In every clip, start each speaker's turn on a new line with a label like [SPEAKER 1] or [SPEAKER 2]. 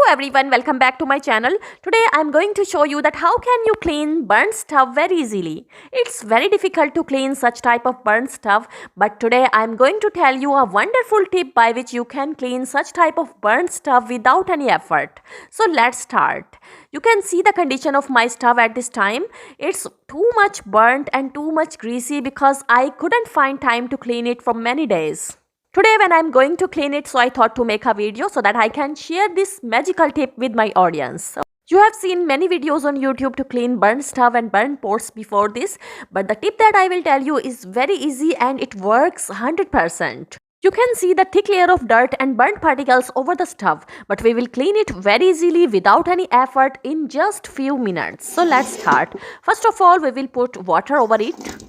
[SPEAKER 1] everyone, welcome back to my channel. Today I am going to show you that how can you clean burnt stuff very easily. It's very difficult to clean such type of burnt stuff, but today I am going to tell you a wonderful tip by which you can clean such type of burnt stuff without any effort. So let's start. You can see the condition of my stuff at this time. It's too much burnt and too much greasy because I couldn't find time to clean it for many days. Today when I'm going to clean it, so I thought to make a video so that I can share this magical tip with my audience. You have seen many videos on YouTube to clean burnt stuff and burnt pots before this, but the tip that I will tell you is very easy and it works 100%. You can see the thick layer of dirt and burnt particles over the stuff, but we will clean it very easily without any effort in just few minutes. So let's start. First of all, we will put water over it.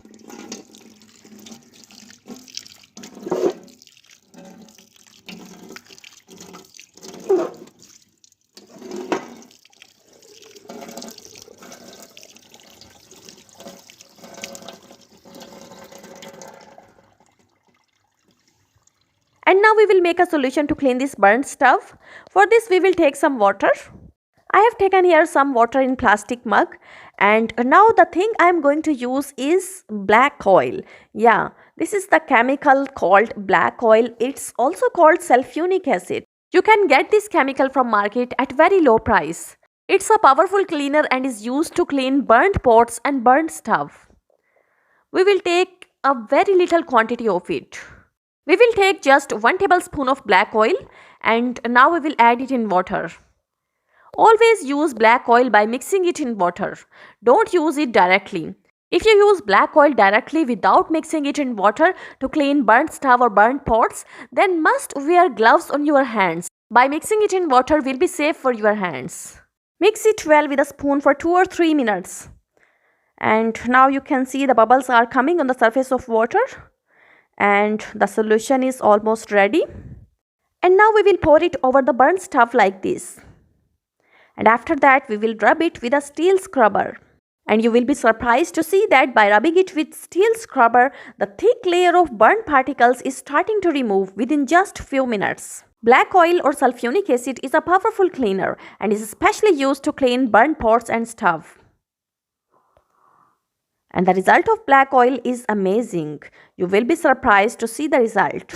[SPEAKER 1] And now we will make a solution to clean this burnt stuff. For this we will take some water. I have taken here some water in plastic mug, and now the thing I am going to use is black oil. Yeah, this is the chemical called black oil. It's also called sulfuric acid. You can get this chemical from market at very low price. It's a powerful cleaner and is used to clean burnt pots and burnt stuff. We will take a very little quantity of it. We will take just 1 tablespoon of black oil, and now we will add it in water. Always use black oil by mixing it in water. Don't use it directly. If you use black oil directly without mixing it in water to clean burnt stuff or burnt pots, then must wear gloves on your hands. By mixing it in water will be safe for your hands. Mix it well with a spoon for 2 or 3 minutes. And now you can see the bubbles are coming on the surface of water. And the solution is almost ready. And now we will pour it over the burnt stuff like this. And after that we will rub it with a steel scrubber. And you will be surprised to see that by rubbing it with steel scrubber, the thick layer of burnt particles is starting to remove within just few minutes. Black oil or sulfuric acid is a powerful cleaner and is especially used to clean burnt pots and stuff. And the result of black oil is amazing. You will be surprised to see the result.